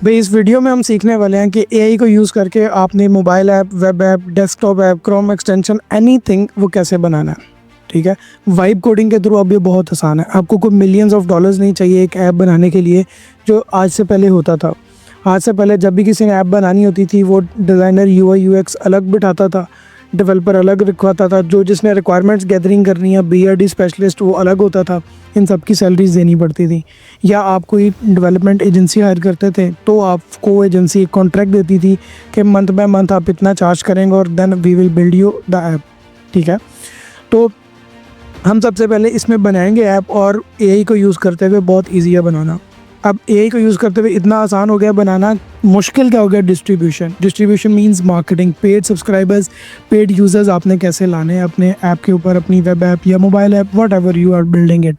भाई इस वीडियो में हम सीखने वाले हैं कि एआई को यूज़ करके आपने mobile app, web app, desktop app, Chrome extension, anything वो कैसे बनाना है। ठीक है, वाइब कोडिंग के थ्रू अब ये बहुत आसान है। आपको कोई मिलियंस ऑफ डॉलर्स नहीं चाहिए एक ऐप बनाने के लिए, जो आज से पहले होता था। आज से पहले जब भी किसी ने ऐप बनानी होती थी, वो डिज़ाइनर यूआई यूएक्स अलग बिठाता था, डेवलपर अलग रखवाता था, जो जिसने रिक्वायरमेंट्स गैदरिंग करनी है, बीआरडी स्पेशलिस्ट वो अलग होता था। इन सब की सैलरीज देनी पड़ती थी। या आप कोई डेवलपमेंट एजेंसी हायर करते थे तो आपको एजेंसी एक कॉन्ट्रैक्ट देती थी कि मंथ बाय मंथ आप इतना चार्ज करेंगे और then we will build you the app. ठीक है, तो हम सबसे पहले इसमें बनाएंगे ऐप, और एआई को यूज़ करते हुए बहुत ईजी है बनाना। अब एआई को यूज़ करते हुए इतना आसान हो गया बनाना, मुश्किल क्या हो गया distribution. Distribution means marketing, paid subscribers, paid users आपने कैसे लाने हैं अपने ऐप के ऊपर, अपनी वेब ऐप या mobile app, whatever you are building it.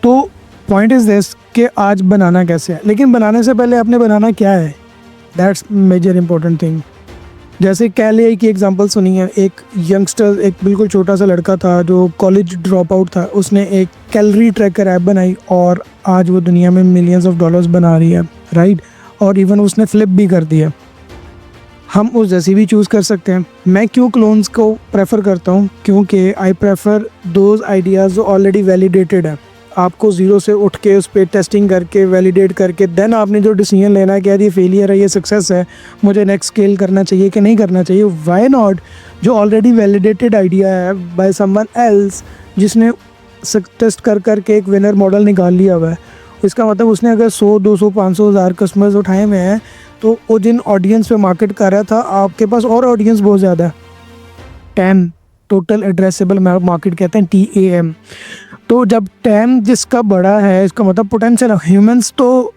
तो पॉइंट इज़ दिस कि आज बनाना कैसे है, लेकिन बनाने से पहले आपने बनाना क्या है, दैट्स मेजर इंपॉर्टेंट थिंग। जैसे कैले की एग्जांपल सुनी है, एक यंगस्टर, एक बिल्कुल छोटा सा लड़का था जो कॉलेज ड्रॉप आउट था, उसने एक कैलोरी ट्रैकर ऐप बनाई और आज वो दुनिया में मिलियंस ऑफ डॉलर्स बना रही है, राइट। और इवन उसने फ्लिप भी कर दिया। हम उस जैसी भी चूज़ कर सकते हैं। मैं क्यों क्लोन्स को प्रेफर करता हूँ, क्योंकि आई प्रेफर दोज आइडियाज़ जो ऑलरेडी वैलिडेटेड है। आपको ज़ीरो से उठ के उस पर टेस्टिंग करके वैलिडेट करके देन आपने जो डिसीजन लेना है कि यार ये फेलियर है, ये सक्सेस है, मुझे नेक्स्ट स्केल करना चाहिए कि नहीं करना चाहिए, वाई नॉट। जो ऑलरेडी वैलिडेटेड आइडिया है बाय समवन एल्स, जिसने टेस्ट कर करके एक विनर मॉडल निकाल लिया हुआ है, इसका मतलब उसने अगर 100, 200, 500, 1000 कस्टमर्स उठाए हुए हैं, तो वो जिन ऑडियंस पे मार्केट कर रहा था, आपके पास और ऑडियंस बहुत ज़्यादा है। टैम, टोटल एड्रेसेबल मार्केट कहते हैं, TAM। तो जब टैम जिसका बड़ा है, इसका मतलब पोटेंशियल है। ह्यूमंस तो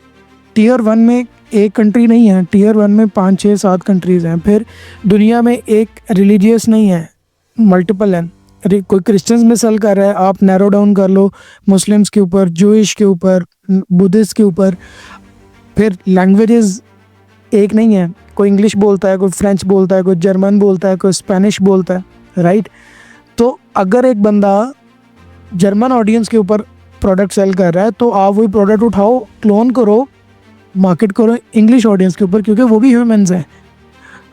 टीयर 1 में एक कंट्री नहीं है, टीयर 1 में 5, 6, 7 कंट्रीज़ हैं। फिर दुनिया में एक रिलीजियस नहीं है, मल्टीपल हैं। कोई क्रिश्चियंस में सेल कर रहा है, आप नैरो डाउन कर लो मुस्लिम्स के ऊपर, जूइश के ऊपर, बुद्धिस्ट के ऊपर। फिर लैंग्वेजेस एक नहीं है, कोई इंग्लिश बोलता है, कोई फ्रेंच बोलता है, कोई जर्मन बोलता है, कोई स्पेनिश बोलता है, राइट। तो अगर एक बंदा जर्मन ऑडियंस के ऊपर प्रोडक्ट सेल कर रहा है, तो आप वही प्रोडक्ट उठाओ, क्लोन करो, मार्केट करो इंग्लिश ऑडियंस के ऊपर, क्योंकि वो भी ह्यूमंस हैं।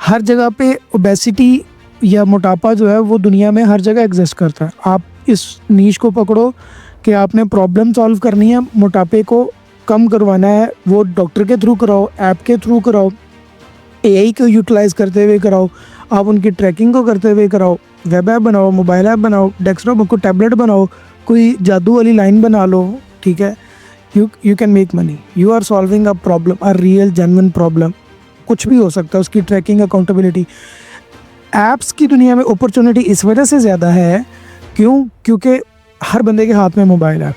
हर जगह पे ओबेसिटी या मोटापा जो है वो दुनिया में हर जगह एग्जिस्ट करता है। आप इस नीश को पकड़ो कि आपने प्रॉब्लम सॉल्व करनी है, मोटापे को कम करवाना है, वो डॉक्टर के थ्रू कराओ, ऐप के थ्रू कराओ, एआई को यूटिलाइज़ करते हुए कराओ, आप उनकी ट्रैकिंग को करते हुए कराओ, वेब ऐप बनाओ, मोबाइल ऐप बनाओ, डेस्कटॉप को टैबलेट बनाओ, कोई जादू वाली लाइन बना लो। ठीक है, you can make money, you are solving a problem, a real genuine problem. कुछ भी हो सकता है, उसकी ट्रैकिंग, अकाउंटेबिलिटी। ऐप्स की दुनिया में अपॉर्चुनिटी इस वजह से ज़्यादा है, क्योंकि हर बंदे के हाथ में मोबाइल है।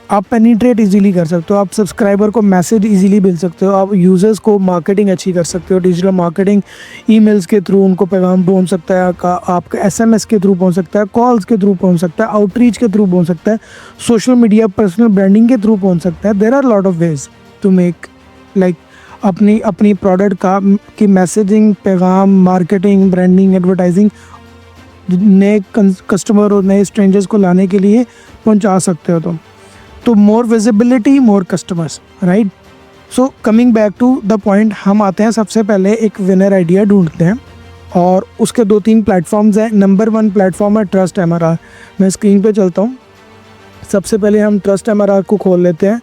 आप पेनिट्रेट इजीली कर सकते हो, आप सब्सक्राइबर को मैसेज इजीली भेज सकते हो, आप यूज़र्स को मार्केटिंग अच्छी कर सकते हो, डिजिटल मार्केटिंग, ईमेल्स के थ्रू उनको पैगाम पहुंच सकता है, आपका SMS के थ्रू पहुंच सकता है, कॉल्स के थ्रू पहुंच सकता है, आउटरीच के थ्रू पहुंच सकता है, सोशल मीडिया, पर्सनल ब्रांडिंग के थ्रू पहुंच सकता है। There are lot of ways to make like अपनी प्रोडक्ट का की मैसेजिंग, पैगाम, मार्केटिंग, ब्रांडिंग, एडवर्टाइजिंग नए कस्टमर और नए स्ट्रेंजर्स को लाने के लिए पहुंचा सकते हो तुम। तो more visibility, more customers, right. So coming back to the point, हम आते हैं सबसे पहले एक विनर आइडिया ढूंढते हैं, और उसके 2-3 प्लेटफॉर्म्स हैं। नंबर 1 प्लेटफॉर्म है ट्रस्ट MRR। मैं स्क्रीन पे चलता हूँ। सबसे पहले हम ट्रस्ट MRR को खोल लेते हैं।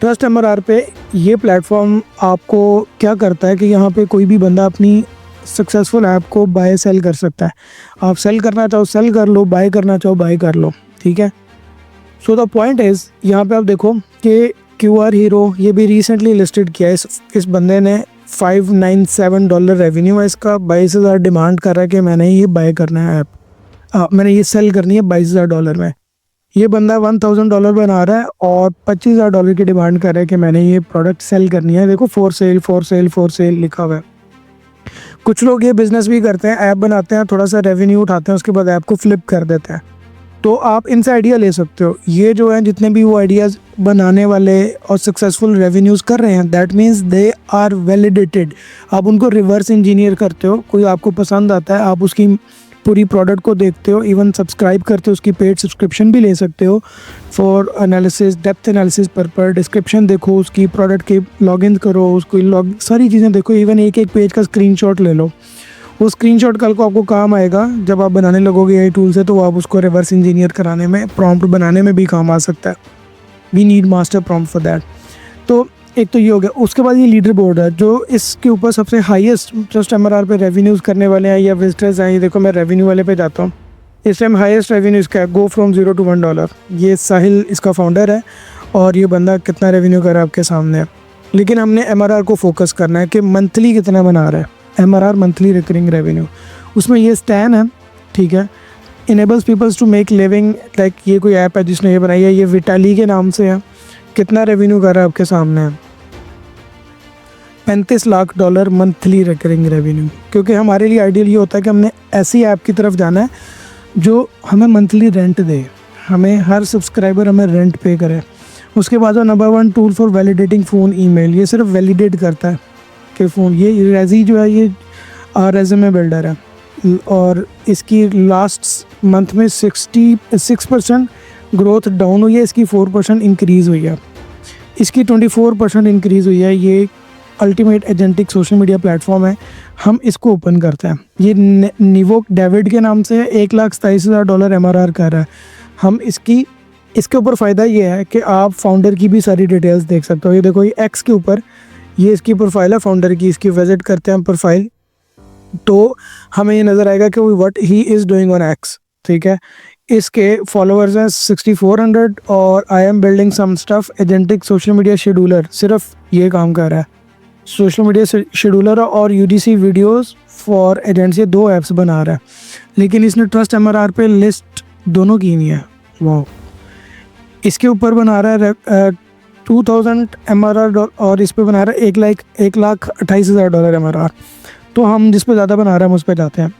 ट्रस्ट MRR पे ये प्लेटफॉर्म आपको क्या करता है कि यहाँ पे कोई भी बंदा अपनी सक्सेसफुल ऐप को बाय सेल कर सकता है। आप सेल करना चाहो सेल कर लो, बाय करना चाहो बाय कर लो, ठीक है। सो द पॉइंट इज़, यहाँ पे आप देखो कि QR हीरो ये भी रिसेंटली लिस्टेड किया है। इस बंदे ने $597 रेवेन्यू है इसका, 22,000 डिमांड कर रहा है कि मैंने ये बाय करना है ऐप, मैंने ये सेल करनी है $22,000 में। ये बंदा $1,000 बना रहा है और $25,000 की डिमांड कर रहा है कि मैंने ये प्रोडक्ट सेल करनी है। देखो for sale, for sale, for sale लिखा हुआ है। कुछ लोग ये बिज़नेस भी करते हैं, ऐप बनाते हैं, थोड़ा सा रेवेन्यू उठाते हैं, उसके बाद ऐप को फ्लिप कर देते हैं। तो आप इनसे आइडिया ले सकते हो। ये जो है जितने भी वो आइडियाज़ बनाने वाले और सक्सेसफुल रेवेन्यूज़ कर रहे हैं, that means they are validated. आप उनको रिवर्स इंजीनियर करते हो, कोई आपको पसंद आता है, आप उसकी पूरी प्रोडक्ट को देखते हो, इवन सब्सक्राइब करते हो, उसकी पेड सब्सक्रिप्शन भी ले सकते हो फॉर एनालिसिस, डेप्थ एनालिसिस पर डिस्क्रिप्शन देखो उसकी, प्रोडक्ट के लॉगिन करो, उसको लॉग सारी चीज़ें देखो, इवन एक एक पेज का स्क्रीनशॉट ले लो। वो स्क्रीनशॉट कल को आपको काम आएगा जब आप बनाने लगोगे एआई टूल से, तो आप उसको रिवर्स इंजीनियर कराने में, प्रॉम्प्ट बनाने में भी काम आ सकता है। We need master prompt for that. तो एक तो ये हो गया। उसके बाद ये लीडर बोर्ड है जो इसके ऊपर सबसे हाईएस्ट जस्ट एमआरआर पे रेवेन्यूज़ करने वाले हैं या विजिटर्स हैं। ये देखो मैं रेवेन्यू वाले पे जाता हूँ, इस टाइम हाईएस्ट रेवेन्यू इसका है, गो फ्रॉम $0 to $1। ये साहिल इसका फाउंडर है और ये बंदा कितना रेवेन्यू कर रहा है आपके सामने है। लेकिन हमने एमआरआर को फोकस करना है कि मंथली कितना बना रहा है, एमआरआर मंथली रिकरिंग रेवेन्यू। उसमें ये स्टैन है, ठीक है, enables peoples to make living, like ये कोई ऐप है जिसने ये बनाई है, ये विटाली के नाम से है। कितना रेवेन्यू कर रहा है आपके सामने है, $35 लाख मंथली रिकरिंग रेवेन्यू। क्योंकि हमारे लिए आइडियल ये होता है कि हमने ऐसी ऐप की तरफ जाना है जो हमें मंथली रेंट दे, हमें हर सब्सक्राइबर हमें रेंट पे करे। उसके बाद number 1 tool for validating phone email, ये सिर्फ वैलिडेट करता है कि फ़ोन, ये रेजी जो है ये रेज़्यूमे बिल्डर है और इसकी लास्ट मंथ में 66% ग्रोथ डाउन हुई है, इसकी 4% इंक्रीज़ हुई है, इसकी 24% इंक्रीज़ हुई है। ये ultimate agentic social media platform है, हम इसको ओपन करते हैं। ये निवोक डेविड के नाम से $1,27,000 एमआरआर कर रहा है। हम इसके ऊपर फ़ायदा ये है कि आप फाउंडर की भी सारी डिटेल्स देख सकते हो। ये देखो ये एक्स के ऊपर ये इसकी प्रोफाइल है फाउंडर की, इसकी विजिट करते हैं हम प्रोफाइल तो हमें ये नज़र आएगा कि what he is doing on X, ठीक है। इसके फॉलोअर्स हैं 6400 और I am building some stuff agentic social media scheduler, सिर्फ ये काम कर रहा है, सोशल मीडिया शेड्यूलर और यूडीसी वीडियोस फॉर एजेंट्स, ये 2 ऐप्स बना रहा है। लेकिन इसने ट्रस्ट एमआरआर पे लिस्ट दोनों की नहीं है। वाह, इसके ऊपर बना रहा है 2000 एमआरआर और इस पे बना रहा है $1,28,000 एमआरआर। तो हम जिस पे ज़्यादा बना रहे हैं हम उस पर जाते हैं।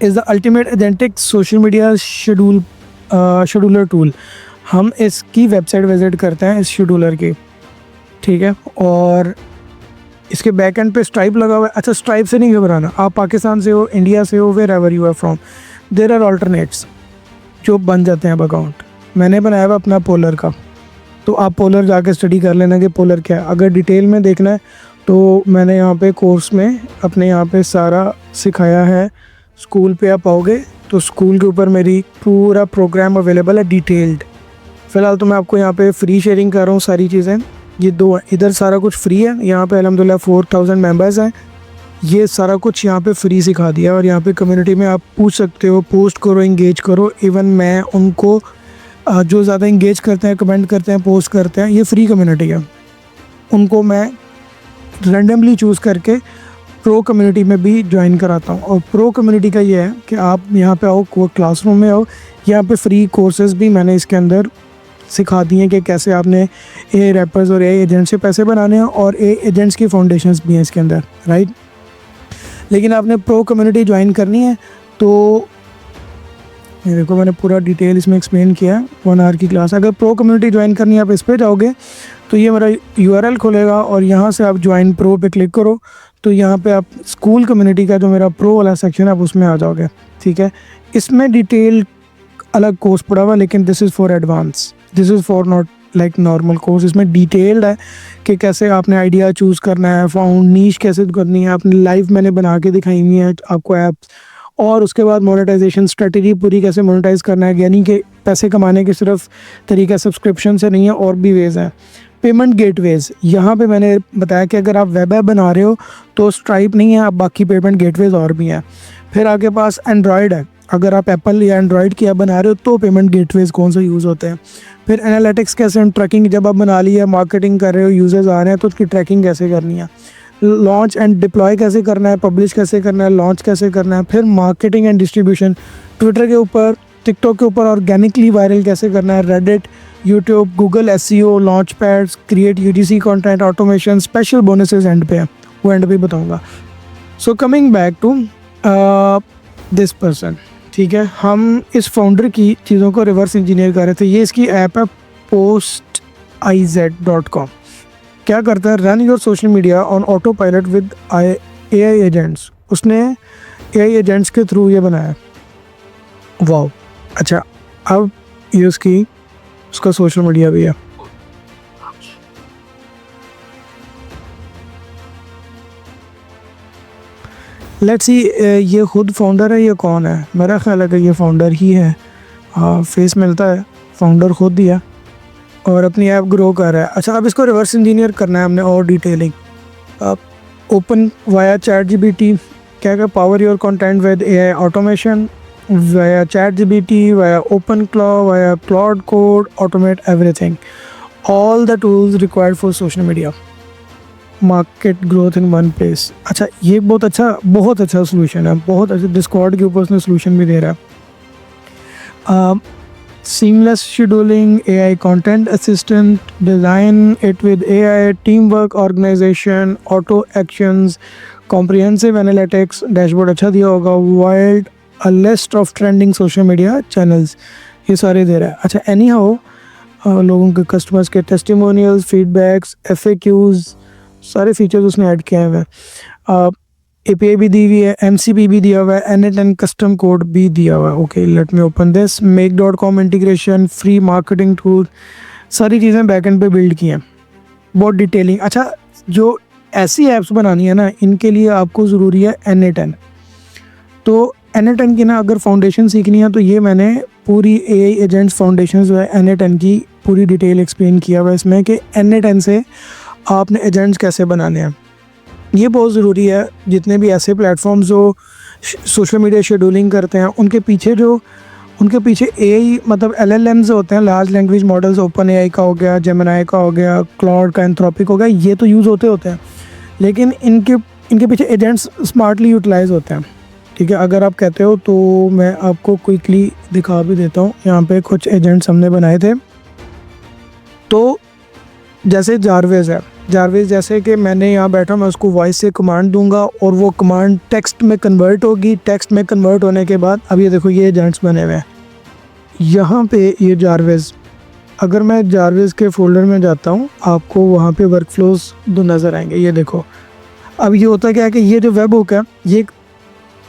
Is the ultimate agentic social media scheduler tool. हम इसकी वेबसाइट विजिट करते हैं इस शेड्यूलर की, ठीक है, और इसके बैक एंड पे स्ट्राइप लगा हुआ है। अच्छा, स्ट्राइप से नहीं घबराना, आप पाकिस्तान से हो, इंडिया से हो, wherever you are from, there are alternates जो बन जाते हैं अब अकाउंट। मैंने बनाया हुआ अपना पोलर का, तो आप पोलर जाके स्टडी कर लेना कि पोलर क्या है। अगर डिटेल में देखना है तो मैंने यहाँ पे कोर्स में अपने यहाँ पे सारा सिखाया है। स्कूल पे आप आओगे तो स्कूल के ऊपर मेरी पूरा प्रोग्राम अवेलेबल है डिटेल्ड। फ़िलहाल तो मैं आपको यहाँ पे फ्री शेयरिंग कर रहा हूँ सारी चीज़ें, ये 2 इधर सारा कुछ फ्री है। यहाँ पे अल्हम्दुलिल्लाह 4000 मेंबर्स हैं, ये सारा कुछ यहाँ पे फ्री सिखा दिया। और यहाँ पे कम्युनिटी में आप पूछ सकते हो, पोस्ट करो, इंगेज करो। इवन मैं उनको जो ज़्यादा इंगेज करते हैं, कमेंट करते हैं, पोस्ट करते हैं, ये फ्री कम्युनिटी है, उनको मैं रैंडमली चूज़ करके प्रो कम्युनिटी में भी ज्वाइन कराता हूँ। और प्रो कम्युनिटी का ये है कि आप यहाँ पे आओ, क्लासरूम में आओ, यहाँ पे फ्री कोर्सेज भी मैंने इसके अंदर सिखा दिए हैं कि कैसे आपने ए रैपर्स और ए एजेंट से पैसे बनाने हैं, और ए एजेंट्स की फाउंडेशंस भी हैं इसके अंदर, राइट। लेकिन आपने प्रो कम्युनिटी ज्वाइन करनी है तो ये देखो मैंने पूरा डिटेल इसमें एक्सप्लेन किया है, 1 आवर की क्लास। अगर प्रो कम्युनिटी ज्वाइन करनी है आप इस पे जाओगे तो ये मेरा यूआरएल खोलेगा और यहाँ से आप ज्वाइन प्रो पे क्लिक करो तो यहाँ पे आप स्कूल कम्युनिटी का जो मेरा प्रो वाला सेक्शन है आप उसमें आ जाओगे, ठीक है। इसमें डिटेल अलग कोर्स पड़ा हुआ, लेकिन this is for advance, this is for not like normal course. इसमें डिटेल्ड है कि कैसे आपने आइडिया चूज़ करना है, फाउंड नीश कैसे करनी है, आपने लाइव मैंने बना के दिखाई हुई है आपको ऐप्स। और उसके बाद मोनेटाइजेशन स्ट्रेटजी पूरी कैसे मोनेटाइज करना है, यानी कि पैसे कमाने के सिर्फ तरीका सब्सक्रिप्शन से नहीं है, और भी वेज़ हैं। पेमेंट गेटवेज़, यहाँ पे मैंने बताया कि अगर आप वेब ऐप बना रहे हो तो स्ट्राइप नहीं है, आप बाकी पेमेंट गेटवेज़ और भी हैं। फिर आपके पास एंड्रॉयड है, अगर आप एप्पल या एंड्रॉयड की ऐप बना रहे हो तो पेमेंट गेटवेज़ कौन से यूज़ होते हैं। फिर एनालिटिक्स कैसे, हम ट्रैकिंग जब आप बना ली है, मार्केटिंग कर रहे हो, यूज़र्स आ रहे हैं तो उसकी ट्रैकिंग कैसे करनी है। लॉन्च एंड डिप्लॉय कैसे करना है, पब्लिश कैसे करना है, लॉन्च कैसे करना है। फिर मार्केटिंग एंड डिस्ट्रीब्यूशन, ट्विटर के ऊपर, टिकटॉक के ऊपर ऑर्गेनिकली वायरल कैसे करना है, Reddit, YouTube, Google SEO, launch pads, create UGC content, automation, special bonuses end पे, वो एंड पे बताऊंगा। So coming back to this person, ठीक है, हम इस फाउंडर की चीज़ों को रिवर्स इंजीनियर कर रहे थे। ये इसकी ऐप है postiz.com। क्या करता है, run your social media on auto pilot with AI agents. उसने एआई एजेंट्स के थ्रू ये बनाया है। वाह। अच्छा, अब ये उसका सोशल मीडिया भी है। लेट्स सी, ये खुद फाउंडर है, ये कौन है? मेरा ख्याल है कि ये फाउंडर ही है। फेस मिलता है, फाउंडर खुद ही है और अपनी ऐप ग्रो कर रहा है। अच्छा, अब इसको रिवर्स इंजीनियर करना है हमने और detailing. Open via chat GPT, क्या क्या power your content with AI automation via chat GPT, via open cloud, via cloud code, automate everything, all the tools required for social media market growth in one place. अच्छा, ये बहुत अच्छा solution है, बहुत अच्छा। Discord के ऊपर उसने सोल्यूशन भी दे रहा है। seamless scheduling, AI content assistant, design it with AI, teamwork, organization, auto actions, comprehensive analytics, dashboard अच्छा दिया होगा, wild, a list of trending social media channels, ये सारे दे रहा है। अच्छा, anyhow लोगों के कस्टमर्स के टेस्टिमोनियल्स, फीडबैक्स, FAQs, सारे फीचर्स उसने ऐड किए हुए हैं। API भी दी हुई है, MCP भी दिया हुआ है, N8N कस्टम कोड भी दिया हुआ है। Okay, let me open this. make.com integration, free marketing tool, सारी चीज़ें बैकएंड पे बिल्ड की हैं, बहुत डिटेलिंग। अच्छा, जो ऐसी ऐप्स बनानी है ना, इनके लिए आपको ज़रूरी है N8N। तो N8N की ना अगर फाउंडेशन सीखनी है तो ये मैंने पूरी AI एजेंट्स फाउंडेशन जो है N8N की पूरी डिटेल एक्सप्लेन किया हुआ है इसमें कि N8N से आपने एजेंट्स कैसे बनाने हैं। ये बहुत ज़रूरी है। जितने भी ऐसे प्लेटफॉर्म्स जो सोशल मीडिया शेड्यूलिंग करते हैं, उनके पीछे AI मतलब LLMs होते हैं, large language models, open AI का हो गया, जेमिनी का हो गया, क्लाउड का, एंथ्रोपिक हो गया, ये तो यूज़ होते हैं, लेकिन इनके पीछे एजेंट्स स्मार्टली यूटिलाइज होते हैं। ठीक है, अगर आप कहते हो तो मैं आपको क्विकली दिखा भी देता हूँ। यहाँ पे कुछ एजेंट्स हमने बनाए थे। तो जैसे जारवेज है, जारवेज जैसे कि मैंने यहाँ बैठा, मैं उसको वॉइस से कमांड दूंगा और वो कमांड टेक्स्ट में कन्वर्ट होगी। टेक्स्ट में कन्वर्ट होने के बाद अब ये देखो, ये एजेंट्स बने हुए हैं यहाँ पे। ये जारवेज, अगर मैं जारवेज के फोल्डर में जाता हूँ, आपको वहाँ पे वर्क फ्लोज दो नज़र आएंगे। ये देखो, अब ये होता क्या है कि ये जो वेब हुक है,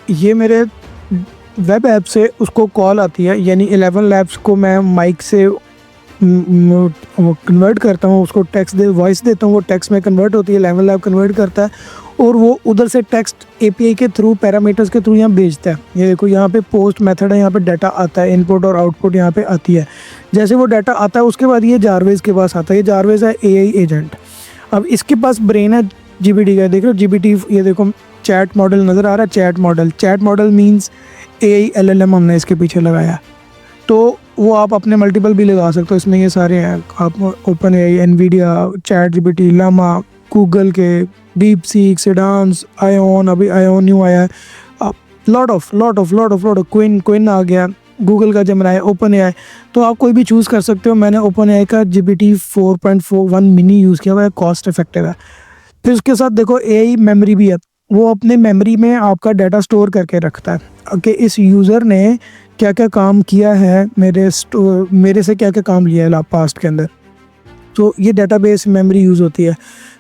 ये मेरे वेब ऐप से उसको कॉल आती है, यानी 11 लैब्स को मैं माइक से वो कन्वर्ट करता हूँ, उसको टेक्स्ट वॉइस देता हूँ, वो टेक्स्ट में कन्वर्ट होती है, 11 लैब कन्वर्ट करता है और वो उधर से टेक्स्ट API के थ्रू, पैरामीटर्स के थ्रू यहाँ भेजता है। ये देखो, यहाँ पे पोस्ट मेथड है, यहाँ पे डाटा आता है, इनपुट और आउटपुट यहाँ पे आती है। जैसे वो डाटा आता है उसके बाद ये जारवेज के पास आता है। ये जारवेज है AI एजेंट। अब इसके पास ब्रेन है GPT का। देख लो GPT, ये देखो चैट मॉडल नज़र आ रहा है। Chat model means AI LLM हमने इसके पीछे लगाया। तो वो आप अपने मल्टीपल भी लगा सकते हो, इसमें ये सारे हैं। आप open AI, NVIDIA, chat GPT, Llama, Google के डीप सीक, सेडांस, आयोन, अभी आयोन न्यू आया है, लॉट ऑफ क्विन आ गया, गूगल का जेमिनी, ओपन AI। तो आप कोई भी चूज़ कर सकते हो। मैंने ओपन AI का GPT 4.41 मिनी यूज़ किया हुआ है, कॉस्ट इफेक्टिव है। फिर उसके साथ देखो AI मेमोरी भी है, वो अपने मेमोरी में आपका डाटा स्टोर करके रखता है कि इस यूज़र ने क्या क्या काम किया है, मेरे से क्या क्या काम लिया है पास्ट के अंदर। तो ये डाटाबेस मेमोरी यूज़ होती है।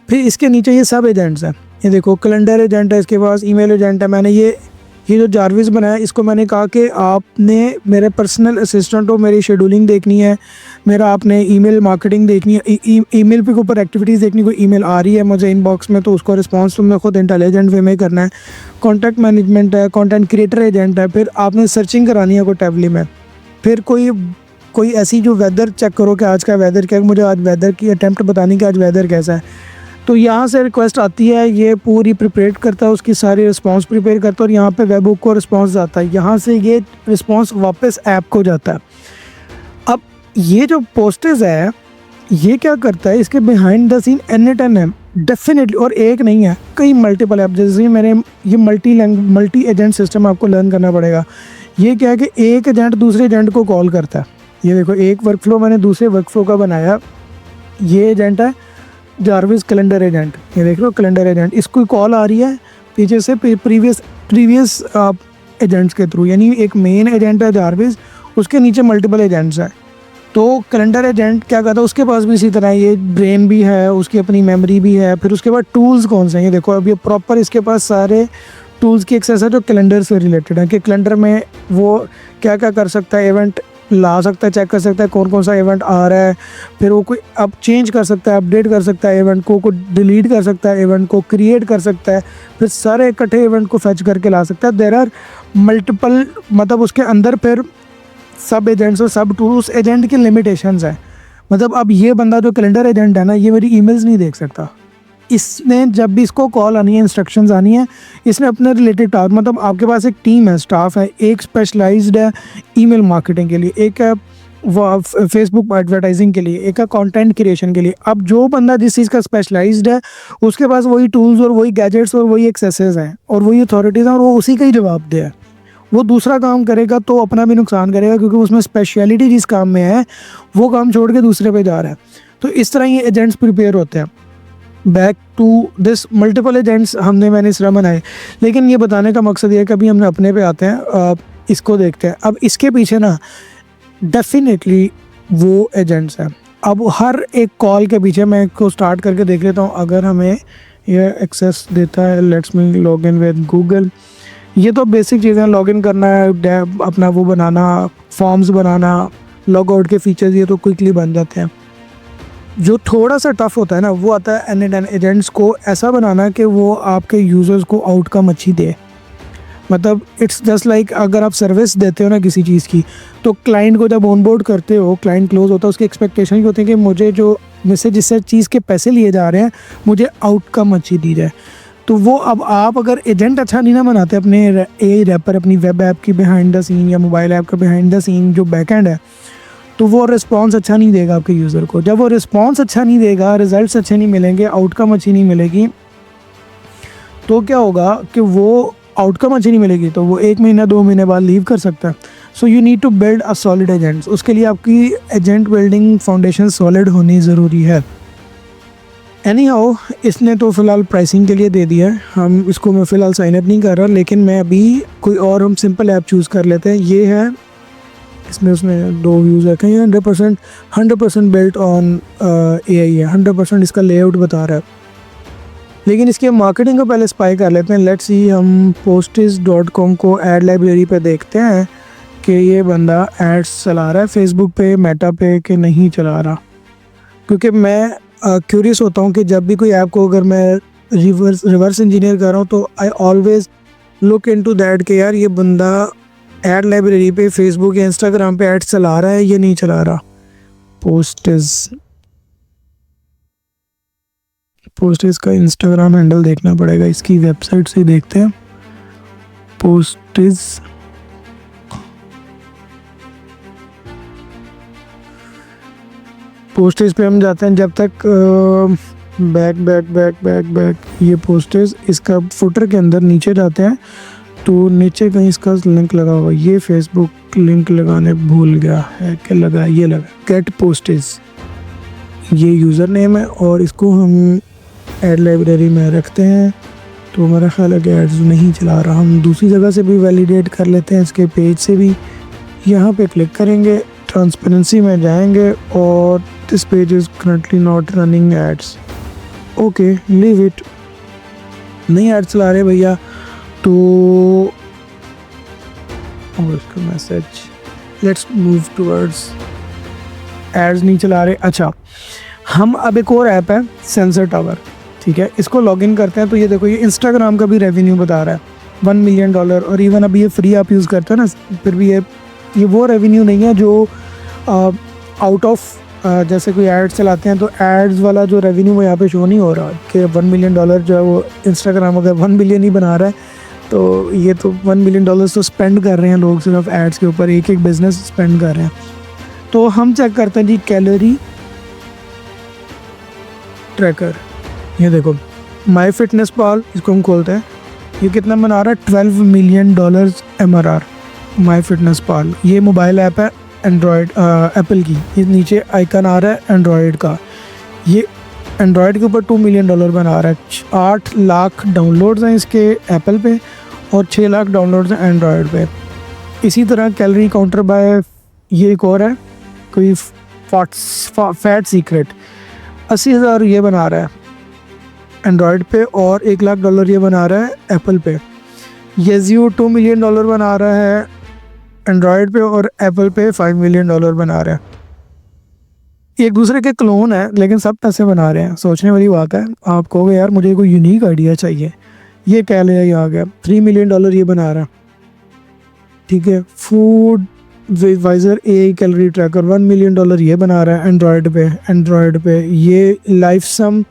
फिर इसके नीचे ये सब एजेंट्स हैं। ये देखो, कैलेंडर एजेंट है, इसके पास ईमेल एजेंट है। मैंने ये जो जारविस बनाया, इसको मैंने कहा कि आपने मेरे पर्सनल असिस्टेंट हो, मेरी शेड्यूलिंग देखनी है, मेरा आपने ईमेल मार्केटिंग देखनी है, ईमेल पे ऊपर एक्टिविटीज़ देखनी, कोई ईमेल आ रही है मुझे इनबॉक्स में तो उसको रिस्पांस तुमने खुद इंटेलिजेंट वे में करना है। कॉन्टैक्ट मैनेजमेंट है, कंटेंट क्रिएटर एजेंट है। फिर आपने सर्चिंग करानी है कोई टैबली में। फिर कोई ऐसी जो वेदर चेक करो कि आज का वेदर क्या है, मुझे आज वेदर की अटैम्प्ट बतानी कि आज वेदर कैसा है। तो यहाँ से रिक्वेस्ट आती है, ये पूरी प्रिपेयर करता है, उसकी सारी रिस्पांस प्रिपेयर करता है और यहाँ पे वेब हुक को रिस्पांस आता है। यहाँ से ये रिस्पांस वापस ऐप को जाता है। अब ये जो पोस्टेज है, ये क्या करता है, इसके बिहाइंड द सीन N8N है डेफिनेटली, और एक नहीं है, कई मल्टीपल ऐप। जैसे मैंने ये मल्टी एजेंट सिस्टम आपको लर्न करना पड़ेगा। ये क्या है कि एक एजेंट दूसरे एजेंट को कॉल करता है। ये देखो, एक वर्क फ्लो मैंने दूसरे वर्क फ्लो का बनाया। ये एजेंट है जारविस कैलेंडर एजेंट। ये देख लो, कैलेंडर एजेंट, इसको कॉल आ रही है पीछे से प्रीवियस एजेंट्स के थ्रू, यानी एक मेन एजेंट है जारविस, उसके नीचे मल्टीपल एजेंट्स हैं। तो कैलेंडर एजेंट क्या करता है, उसके पास भी इसी तरह ये ब्रेन भी है, उसकी अपनी मेमोरी भी है। फिर उसके बाद टूल्स कौन से हैं, ये देखो, अब ये प्रॉपर इसके पास सारे टूल्स की एक्सेस है जो कैलेंडर से रिलेटेड है, कि कैलेंडर में वो क्या क्या कर सकता है, इवेंट ला सकता है, चेक कर सकता है कौन कौन सा इवेंट आ रहा है, फिर वो कोई अब चेंज कर सकता है, अपडेट कर सकता है इवेंट को डिलीट कर सकता है, इवेंट को क्रिएट कर सकता है, फिर सारे इकट्ठे इवेंट को फैच करके ला सकता है। देयर आर मल्टीपल, मतलब उसके अंदर फिर सब एजेंट्स और सब टूल्स, एजेंट की लिमिटेशंस है। मतलब अब ये बंदा जो कैलेंडर एजेंट है ना, ये मेरी ईमेल्स नहीं देख सकता। इसने जब भी इसको कॉल आनी है, इंस्ट्रक्शंस आनी है, इसने अपने रिलेटेड टास्क, मतलब आपके पास एक टीम है, स्टाफ है, एक स्पेशलाइज्ड है ईमेल मार्केटिंग के लिए, एक है फेसबुक एडवर्टाइजिंग के लिए, एक है कंटेंट क्रिएशन के लिए। अब जो बंदा जिस चीज़ का स्पेशलाइज्ड है, उसके पास वही टूल्स और वही गैजेट्स और वही एक्सेसेस हैं और वही अथॉरिटीज़ हैं, और वो उसी का ही जवाब दे है। वो दूसरा काम करेगा तो अपना भी नुकसान करेगा, क्योंकि उसमें स्पेशलिटी जिस काम में है वो काम छोड़ के दूसरे पे जा रहा है। तो इस तरह ये एजेंट्स प्रिपेयर होते हैं। Back to this, multiple agents मैंने इस तरह बनाए, लेकिन ये बताने का मकसद ये है कि अभी हमने अपने पे आते हैं, इसको देखते हैं। अब इसके पीछे ना डेफिनेटली वो एजेंट्स हैं। अब हर एक कॉल के पीछे मैं इसको स्टार्ट करके देख लेता हूँ। अगर हमें ये एक्सेस देता है, let's me log in with Google. ये तो बेसिक चीज़ें, लॉगिन करना है, अपना वो बनाना, फॉर्म्स बनाना, लॉग आउट के फीचर्स, ये तो क्विकली बन जाते हैं। जो थोड़ा सा टफ होता है ना, वो आता है एन एजेंट्स को ऐसा बनाना कि वो आपके यूज़र्स को आउटकम अच्छी दे। मतलब इट्स जस्ट लाइक अगर आप सर्विस देते हो ना किसी चीज़ की, तो क्लाइंट को जब ऑनबोर्ड करते हो, क्लाइंट क्लोज होता है, उसकी एक्सपेक्टेशन ये होती है कि मुझे जो मुझसे जिस चीज़ के पैसे लिए जा रहे हैं, मुझे आउटकम अच्छी दी जाए। तो वो अब आप अगर एजेंट अच्छा नहीं ना बनाते अपने ए रैपर, अपनी वेब ऐप की बिहाइंड द सीन या मोबाइल ऐप का बिहाइंड द सीन जो बैकएंड है, तो वो रिस्पांस अच्छा नहीं देगा आपके यूज़र को। जब वो रिस्पांस अच्छा नहीं देगा, रिजल्ट्स अच्छे नहीं मिलेंगे, आउटकम अच्छी नहीं मिलेगी, तो क्या होगा कि वो आउटकम अच्छी नहीं मिलेगी तो वो 1 महीना 2 महीने बाद लीव कर सकता है। So you need to build a solid agents. उसके लिए आपकी एजेंट बिल्डिंग फाउंडेशन सॉलिड होनी ज़रूरी है। एनी हाउ, इसने तो फ़िलहाल प्राइसिंग के लिए दे दिया है, हम इसको मैं फ़िलहाल साइन अप नहीं कर रहा, लेकिन मैं अभी कोई और हम सिंपल ऐप चूज़ कर लेते हैं। ये है, इसमें उसने 2 व्यूज़ रखे हैं। 100% बिल्ट ऑन AI है, 100% इसका लेआउट बता रहा है। लेकिन इसकी हम मार्केटिंग को पहले स्पाई कर लेते हैं। लेट्स सी, हम Postis.com को ऐड लाइब्रेरी पे देखते हैं कि ये बंदा एड्स चला रहा है फेसबुक पे, मेटा पे, कि नहीं चला रहा। क्योंकि मैं क्यूरियस होता हूँ कि जब भी कोई ऐप को अगर मैं रिवर्स इंजीनियर कर रहा हूँ, तो I always look into that कि यार ये बंदा ऐड लाइब्रेरी पे फेसबुक या इंस्टाग्राम पे एड्स चला रहा है या नहीं चला रहा। पोस्टिस का इंस्टाग्राम हैंडल देखना पड़ेगा, इसकी वेबसाइट से देखते हैं। पोस्टिस पे हम जाते हैं। जब तक बैक ये पोस्टिस, इसका फुटर के अंदर नीचे जाते हैं तो नीचे कहीं इसका लिंक लगा हुआ। ये फेसबुक लिंक लगाने भूल गया है, क्या लगा, ये लगा गेट पोस्टिस, ये यूज़र नेम है, और इसको हम ऐड लाइब्रेरी में रखते हैं। तो हमारा ख्याल है कि एड्स नहीं चला रहा। हम दूसरी जगह से भी वैलिडेट कर लेते हैं, इसके पेज से भी। यहाँ पे क्लिक करेंगे, ट्रांसपेरेंसी में जाएंगे, और this page is currently not running ads. Okay, leave it, नहीं एड्स चला रहे भैया। तो और इसका message, let's move towards, ads नहीं चला रहे। अच्छा, हम अब एक और ऐप है सेंसर टावर, ठीक है, इसको लॉगिन करते हैं। तो ये देखो, ये इंस्टाग्राम का भी रेवेन्यू बता रहा है $1 मिलियन, और इवन अभी ये फ्री आप यूज़ करते हो ना, फिर भी ये वो रेवेन्यू नहीं है जो आउट ऑफ जैसे कोई एड्स चलाते हैं तो एड्स वाला जो रेवेन्यू वो यहाँ पे शो नहीं हो रहा कि $1 मिलियन जो है वो इंस्टाग्राम अगर 1 बिलियन ही बना रहा है, तो ये तो $1 मिलियन तो स्पेंड कर रहे हैं लोग सिर्फ एड्स के ऊपर, एक बिज़नेस स्पेंड कर रहे हैं। तो हम चेक करते हैं जी कैलोरी ट्रैकर। ये देखो माई फिटनेस पाल, इसको हम खोलते हैं। ये कितना बना रहा है, $12 मिलियन MRR माई फिटनेस पाल। ये मोबाइल ऐप है एंड्रॉयड, एप्पल की। ये नीचे आइकन आ रहा है एंड्रॉयड का, ये एंड्रॉयड के ऊपर $2 मिलियन बना रहा है। 8 लाख डाउनलोड्स हैं इसके एप्पल पे, और 6 लाख डाउनलोड्स हैं एंड्रॉयड पे। इसी तरह कैलोरी काउंटर बाय, ये एक और है कोई फैट सीक्रेट, 80,000 ये बना रहा है एंड्रॉयड पे, और $1 लाख ये बना रहा है एप्पल पे। येजियो $2 मिलियन बना रहा है एंड्रॉयड पे, और एप्पल पे $5 मिलियन बना रहा है। एक दूसरे के क्लोन है लेकिन सब पैसे बना रहे हैं। सोचने वाली बात है। आप कहोगे यार मुझे कोई यूनिक आइडिया चाहिए, ये क्या ले ये आ गया। $3 मिलियन ये बना रहा है, ठीक है। फूड वाइजर ए कैलोरी ट्रैकर $1 मिलियन ये बना रहा है एंड्रॉयड पे। ये लाइफ सम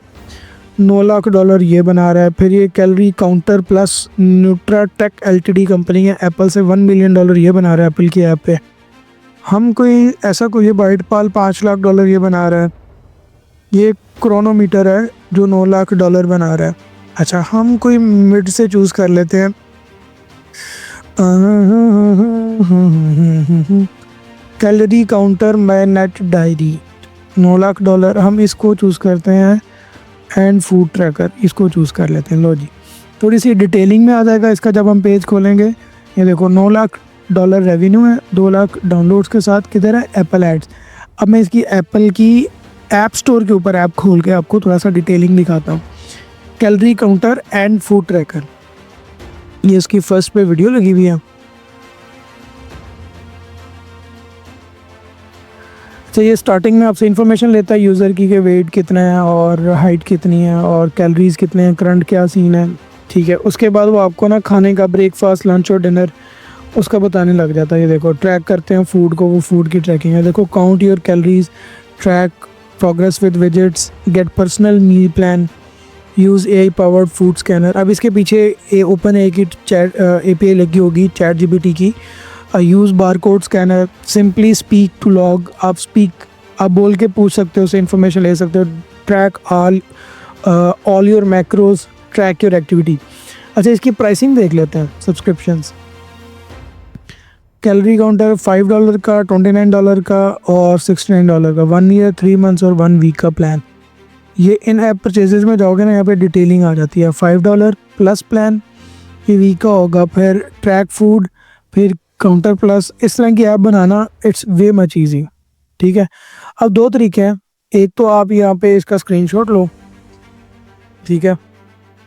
$9 लाख ये बना रहा है। फिर ये calorie counter plus Nutratech LTD company है, एप्पल से $1 मिलियन ये बना रहा है एप्पल की ऐप पे। हम कोई ऐसा कोई बाइट पाल $5 लाख ये बना रहा है। ये क्रोनोमीटर है जो $9 लाख बना रहा है। अच्छा, हम कोई मिड से चूज़ कर लेते हैं। Calorie counter my net diary $9 lakh, हम इसको चूज़ करते हैं। एंड फूड ट्रैकर इसको चूज़ कर लेते हैं। लो जी, थोड़ी सी डिटेलिंग में आ जाएगा इसका जब हम पेज खोलेंगे। ये देखो $9 लाख रेवेन्यू है, 2 लाख डाउनलोड्स के साथ। किधर है? Apple ads. अब मैं इसकी एप्पल की ऐप स्टोर के ऊपर ऐप खोल के आपको थोड़ा सा डिटेलिंग दिखाता हूँ। Calorie counter and food tracker, ये इसकी फर्स्ट पे वीडियो लगी हुई है। तो ये स्टार्टिंग में आपसे इन्फॉर्मेशन लेता है यूज़र की कि वेट कितना है और हाइट कितनी है और कैलोरीज कितने हैं, करंट क्या सीन है, ठीक है। उसके बाद वो आपको ना खाने का ब्रेकफास्ट, लंच और डिनर उसका बताने लग जाता है। ये देखो ट्रैक करते हैं फूड को, वो फूड की ट्रैकिंग है। देखो count your calories, track progress with widgets, get personal meal plan, use AI powered food scanner. अब इसके पीछे ओपन ए की चैट API लगी होगी चैट GPT की। Use barcode scanner, simply speak to log, आप बोल के पूछ सकते हो, उससे इन्फॉर्मेशन ले सकते हो। Track all your macros, track your activity. अच्छा, इसकी प्राइसिंग देख लेते हैं सब्सक्रिप्शंस। कैलोरी काउंटर $5 का, $29 का और $69 का, 1 ईयर 3 मंथ्स और 1 वीक का प्लान। ये इन ऐप परचेजेज में जाओगे ना, यहाँ पे डिटेलिंग आ जाती है। $5 प्लस प्लान ये वीक का होगा, फिर ट्रैक फूड, फिर काउंटर प्लस। इस तरह की app banana it's way much easy, ठीक है। अब 2 तरीके हैं। एक तो आप यहाँ पे इसका स्क्रीनशॉट लो, ठीक है।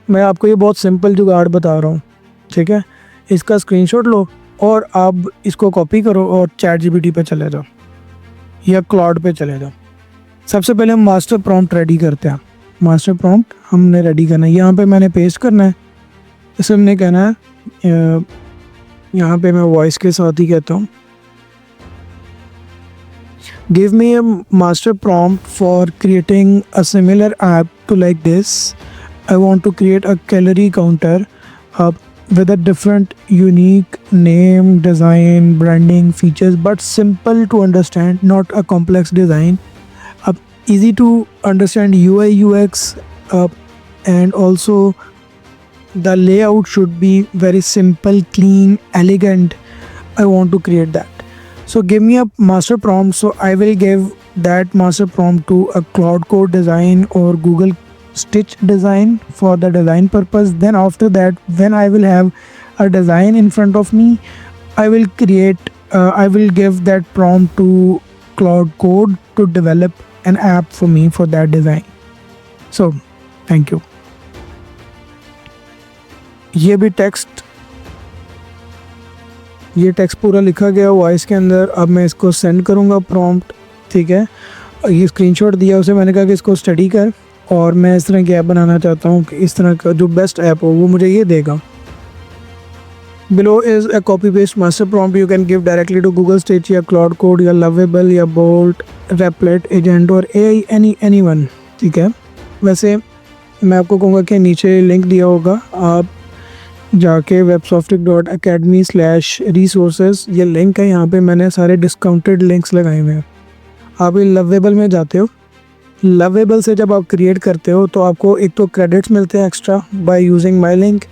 मैं आपको ये बहुत सिंपल जुगाड़ बता रहा हूँ, ठीक है। इसका स्क्रीनशॉट लो और आप इसको कॉपी करो और चैट GPT पे चले जाओ या क्लाउड पे चले जाओ। सबसे पहले हम मास्टर प्रॉम्प्ट रेडी करते हैं। मास्टर प्रॉम्प्ट हमने रेडी करना है, यहाँ पे मैंने पेस्ट करना है। इसे हमने कहना है, यहाँ पे मैं वॉइस के साथ ही कहता हूँ, give me a master prompt for creating a similar app to like this. I want to create a calorie counter with a different unique name, design, branding, features, but simple to understand, not a complex design. Easy to understand UI UX, and also the layout should be very simple, clean, elegant. I want to create that. So give me a master prompt. So I will give that master prompt to a Cloud Code Design or Google Stitch Design for the design purpose. Then after that, when I will have a design in front of me, I will give that prompt to Cloud Code to develop an app for me for that design. So thank you. ये text पूरा लिखा गया voice के अंदर। अब मैं इसको send करूँगा प्रॉम्प्ट, ठीक है। ये स्क्रीनशॉट दिया उसे, मैंने कहा कि इसको स्टडी कर, और मैं इस तरह की ऐप बनाना चाहता हूँ कि इस तरह का जो बेस्ट ऐप हो वो मुझे ये देगा। Below is a copy paste master prompt you can give directly to Google Stitch या क्लाउड कोड या लवेबल या बोल्ट, रेपलेट, एजेंट और AI एनीवन, ठीक है। वैसे मैं आपको कहूँगा कि नीचे लिंक दिया होगा, आप जाके websoftic.academy/resources ये लिंक है, यहाँ पे मैंने सारे डिस्काउंटेड लिंक्स लगाए हुए हैं। आप ये लवेबल में जाते हो, लवेबल से जब आप क्रिएट करते हो तो आपको एक तो क्रेडिट्स मिलते हैं extra by using my link.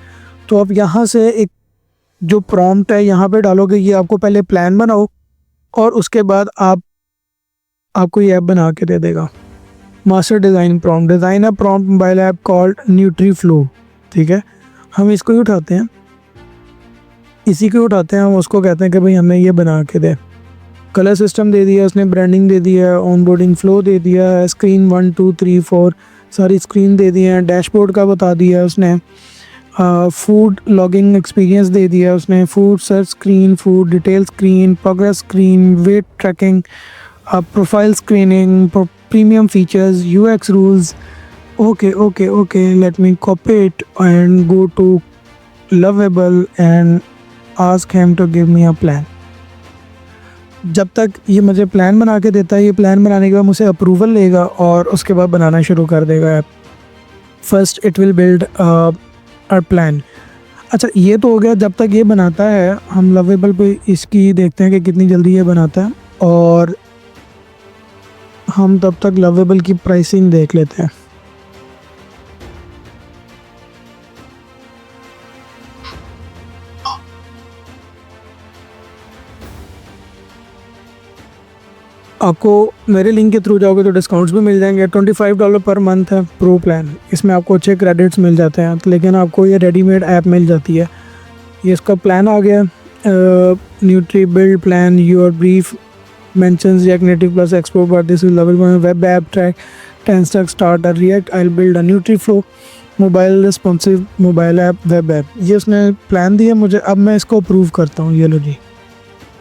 तो आप यहाँ से एक जो प्रॉम्प्ट है यहाँ पे डालोगे, ये आपको पहले प्लान बनाओ और उसके बाद आपको ये ऐप बना के दे देगा। Master design prompt, design a prompt mobile app called Nutriflow, ठीक है। हम इसको ही उठाते हैं, हम उसको कहते हैं कि भाई हमें ये बना के दे। कलर सिस्टम दे दिया उसने, ब्रांडिंग दे दिया, ऑनबोर्डिंग फ्लो दे दिया, स्क्रीन 1 2 3 4 सारी स्क्रीन दे दी है, डैशबोर्ड का बता दिया उसने, फूड लॉगिंग एक्सपीरियंस दे दिया उसने, food search screen, food detail screen, progress screen, weight tracking, profile screening, premium features, UX rules. Okay okay okay, let me copy it and go to Lovable and ask him to give me a plan. जब तक ये मुझे plan बना के देता है, ये plan बनाने के बाद मुझे अप्रूवल लेगा और उसके बाद बनाना शुरू कर देगा app. First it will build a plan. अच्छा, ये तो हो गया जब तक ये बनाता है. हम लवेबल पे इसकी देखते हैं कि कितनी जल्दी ये बनाता है, और हम तब तक लवेबल की प्राइसिंग देख लेते हैं. आपको मेरे लिंक के थ्रू जाओगे तो डिस्काउंट्स भी मिल जाएंगे. $25 पर मंथ है प्रो प्लान. इसमें आपको अच्छे क्रेडिट्स मिल जाते हैं, लेकिन आपको ये रेडीमेड ऐप मिल जाती है. ये इसका प्लान आ गया. Nutri build plan your brief mentions React Native plus Expo, but this is level 1 web app track 10 stack starter React. I'll build a NutriFlow mobile responsive mobile app web app. ये उसने plan दिया मुझे. अब मैं इसको approve करता हूँ. ये लो जी,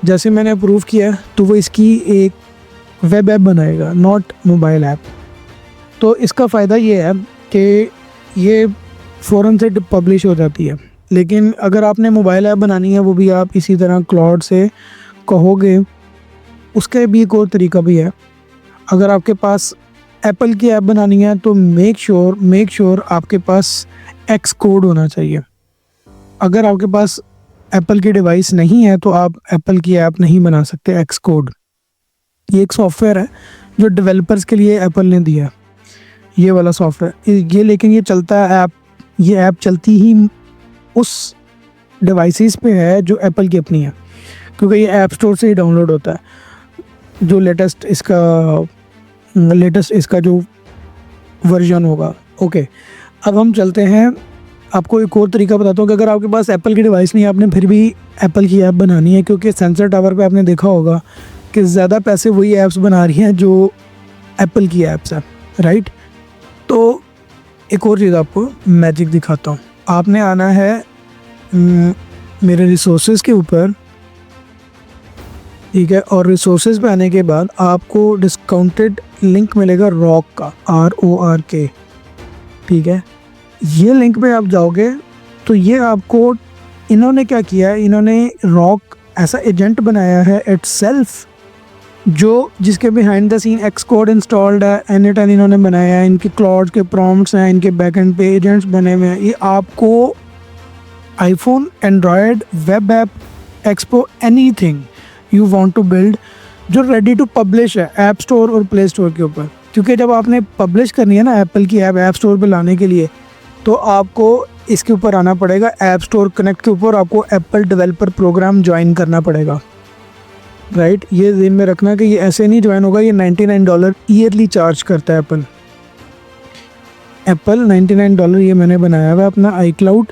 जैसे मैंने अप्रूव किया तो वो इसकी एक वेब ऐप बनाएगा, नॉट मोबाइल ऐप. तो इसका फ़ायदा ये है कि ये फ़ौरन से पब्लिश हो जाती है. लेकिन अगर आपने मोबाइल ऐप बनानी है, वो भी आप इसी तरह क्लाउड से कहोगे, उसका भी एक और तरीका भी है. अगर आपके पास एप्पल की ऐप बनानी है तो मेक श्योर आपके पास एक्स कोड होना चाहिए. अगर आपके पास एप्पल की डिवाइस नहीं है तो आप एप्पल की ऐप नहीं बना सकते. एक्स कोड ये एक सॉफ्टवेयर है जो डेवलपर्स के लिए एप्पल ने दिया, ये वाला सॉफ्टवेयर ये. लेकिन ये चलता है ये ऐप चलती ही उस डिवाइसेस पे है जो एप्पल की अपनी है, क्योंकि ये ऐप स्टोर से ही डाउनलोड होता है. जो लेटेस्ट इसका जो वर्जन होगा. ओके, अब हम चलते हैं. आपको एक और तरीका बताता हूँ कि अगर आपके पास एप्पल की डिवाइस नहीं है, आपने फिर भी एप्पल की ऐप बनानी है, क्योंकि सेंसर टावर पे आपने देखा होगा कि ज़्यादा पैसे वही ऐप्स बना रही हैं जो एप्पल की ऐप्स हैं, राइट. तो एक और चीज़ आपको मैजिक दिखाता हूँ. आपने आना है मेरे रिसोर्सेज के ऊपर, ठीक है, और रिसोर्सेज पे आने के बाद आपको डिस्काउंटेड लिंक मिलेगा रॉक का, RORK, ठीक है. ये लिंक पे आप जाओगे तो ये आपको इन्होंने क्या किया है, इन्होंने रॉक ऐसा एजेंट बनाया है इटसेल्फ, जो जिसके behind the scene Xcode installed है. N8N इन्होंने बनाया है, इनके क्लाउड के प्रॉम्प्ट्स हैं, इनके बैकएंड पे एजेंट्स बने हुए हैं. ये आपको iPhone, Android, web app, Expo, anything you want to build जो रेडी टू पब्लिश है ऐप स्टोर और प्ले स्टोर के ऊपर. क्योंकि जब आपने पब्लिश करनी है ना एप्पल की ऐप स्टोर पे लाने के लिए, तो आपको इसके ऊपर आना पड़ेगा. ऐप स्टोर कनेक्ट के ऊपर आपको एप्पल डेवलपर प्रोग्राम ज्वाइन करना पड़ेगा, राइट. ये ध्यान में रखना कि ये ऐसे नहीं ज्वाइन होगा. ये $99 ईयरली चार्ज करता है एप्पल. $99 ये मैंने बनाया हुआ है अपना iCloud,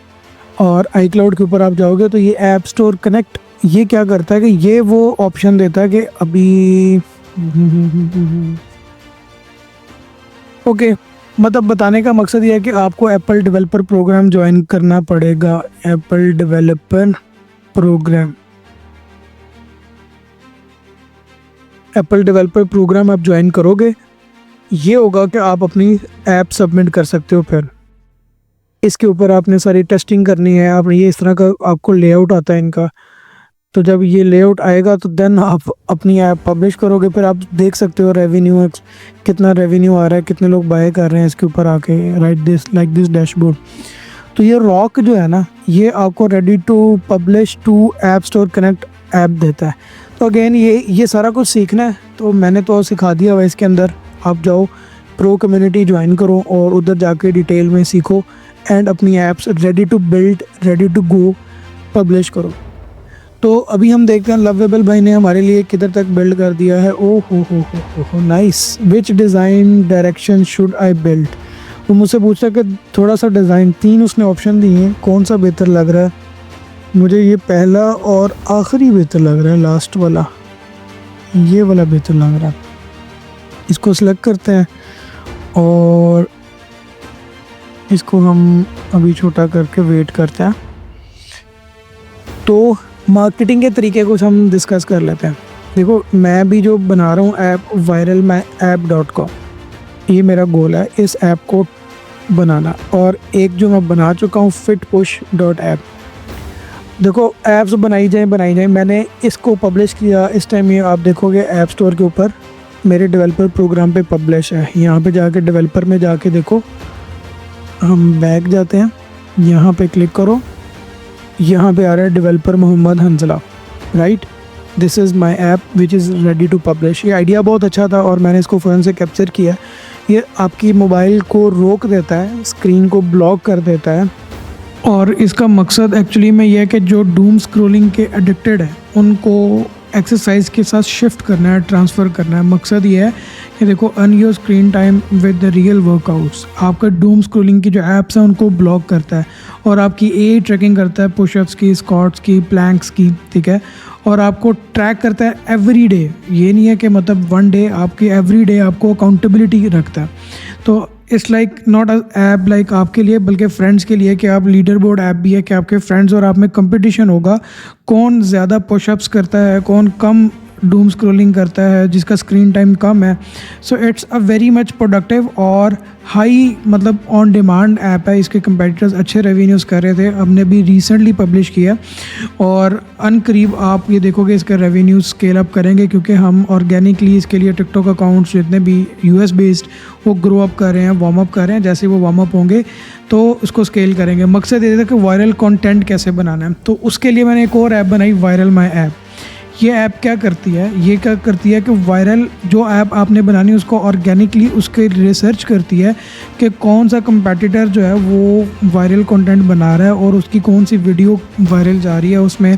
और iCloud के ऊपर आप जाओगे तो ये ऐप स्टोर कनेक्ट ये क्या करता है कि ये वो ऑप्शन देता है कि अभी ओके, मतलब बताने का मकसद ये है कि आपको एप्पल डेवलपर प्रोग्राम ज्वाइन करना पड़ेगा. एप्पल डेवलपर प्रोग्राम आप ज्वाइन करोगे, ये होगा कि आप अपनी ऐप सबमिट कर सकते हो. फिर इसके ऊपर आपने सारी टेस्टिंग करनी है. आपने ये इस तरह का आपको लेआउट आता है इनका. तो जब ये लेआउट आएगा तो देन आप अपनी ऐप पब्लिश करोगे. फिर आप देख सकते हो रेवेन्यू, कितना रेवेन्यू आ रहा है, कितने लोग बाय कर रहे हैं इसके ऊपर आके, राइट दिस डैशबोर्ड. तो ये रॉक जो है ना, ये आपको ready to publish to App Store Connect app देता है. तो अगेन ये सारा कुछ सीखना है, तो मैंने तो सिखा दिया हुआ. इसके अंदर आप जाओ, प्रो कम्युनिटी ज्वाइन करो और उधर जाके डिटेल में सीखो एंड अपनी apps ready to build, ready to go publish करो. तो अभी हम देखते हैं लवेबल भाई ने हमारे लिए किधर तक बिल्ड कर दिया है. ओ हो nice. Which design direction should I build. वो मुझसे पूछता है कि थोड़ा सा डिज़ाइन, 3 उसने ऑप्शन दिए हैं, कौन सा बेहतर लग रहा है. मुझे ये पहला और आखिरी बेहतर लग रहा है, लास्ट वाला, ये वाला बेहतर लग रहा है. इसको सिलेक्ट करते हैं और इसको हम अभी छोटा करके वेट करते हैं। तो मार्केटिंग के तरीके कुछ हम डिस्कस कर लेते हैं। देखो, मैं भी जो बना रहा हूँ ऐप viralmyapp.com, ये मेरा गोल है इस ऐप को बनाना। और एक जो मैं बना चुका हूँ fitpush.app। देखो, ऐप्स बनाई जाए, मैंने इसको पब्लिश किया। इस टाइम ये आप देखोगे ऐप स्टोर के ऊपर मेरे डेवलपर प्रोग्राम पे पब्लिश है। यहाँ पे जाके डेवलपर में जाके देखो, हम बैक जाते हैं, यहाँ पे क्लिक करो, यहाँ पे आ रहा है developer Mohammad Hanzala, right. This is my app which is ready to publish. ये आइडिया बहुत अच्छा था और मैंने इसको फ़ौरन से कैप्चर किया। ये आपकी मोबाइल को रोक देता है, स्क्रीन को ब्लॉक कर देता है। और इसका मकसद एक्चुअली में यह है कि जो डूम स्क्रोलिंग के एडिक्टेड है उनको एक्सरसाइज के साथ शिफ्ट करना है, ट्रांसफ़र करना है। मकसद ये है कि देखो, earn your screen time with the real workouts. आपका डूम स्क्रोलिंग की जो ऐप्स हैं उनको ब्लॉक करता है और आपकी ए ट्रैकिंग करता है, पुशअप्स की, स्क्वाट्स की, प्लैंक्स की, ठीक है। और आपको ट्रैक करता है एवरी डे। ये नहीं है कि मतलब वन डे, आपकी एवरी डे आपको अकाउंटेबिलिटी रखता है। तो it's like not a app like आपके लिए, बल्कि फ्रेंड्स के लिए, कि आप लीडर बोर्ड ऐप भी है कि आपके फ्रेंड्स और आप में कंपटीशन होगा, कौन ज़्यादा पुशअप्स करता है, कौन कम डूम स्क्रोलिंग करता है, जिसका स्क्रीन टाइम कम है। So it's a very much productive और हाई मतलब ऑन डिमांड ऐप है। इसके कंपेटिटर्स अच्छे रेवेन्यूज़ कर रहे थे, हमने भी रिसेंटली पब्लिश किया और अनकरीब आप ये देखोगे इसका रेवेन्यूज़ स्केल अप करेंगे, क्योंकि हम ऑर्गेनिकली इसके लिए टिकटॉक अकाउंट्स जितने भी यूएस बेस्ड वो ग्रो अप कर रहे हैं, वार्म अप कर रहे हैं। जैसे वो वार्म अप होंगे तो उसको स्केल करेंगे। मकसद ये था कि वायरल कंटेंट कैसे बनाना है। तो उसके लिए मैंने एक और ऐप बनाई, वायरल माई ऐप। ये ऐप क्या करती है, ये क्या करती है कि वायरल जो ऐप आपने बनानी है उसको ऑर्गेनिकली उसके रिसर्च करती है कि कौन सा कंपेटिटर जो है वो वायरल कंटेंट बना रहा है और उसकी कौन सी वीडियो वायरल जा रही है। उसमें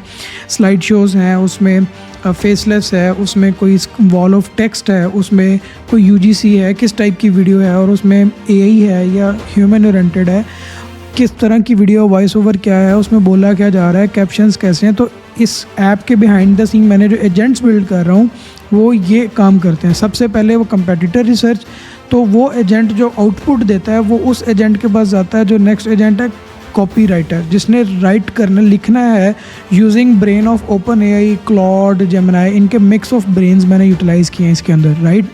स्लाइड शोज़ हैं, उसमें फेसलेस है, उसमें कोई वॉल ऑफ टेक्स्ट है, उसमें कोई यूजीसी है, किस टाइप की वीडियो है, और उसमें एआई है या ह्यूमन ओरिएंटेड है, किस तरह की वीडियो, वॉइस ओवर क्या है, उसमें बोला क्या जा रहा है, कैप्शंस कैसे हैं। तो इस ऐप के बिहाइंड द सीन मैंने जो एजेंट्स बिल्ड कर रहा हूँ वो ये काम करते हैं। सबसे पहले वो कंपेटिटर रिसर्च, तो वो एजेंट जो आउटपुट देता है वो उस एजेंट के पास जाता है जो नेक्स्ट एजेंट है कॉपी राइटर, जिसने राइट करना लिखना है using brain of open AI, Claude, Gemini, इनके मिक्स ऑफ ब्रेन्स मैंने यूटिलाइज़ किए हैं इसके अंदर, राइट।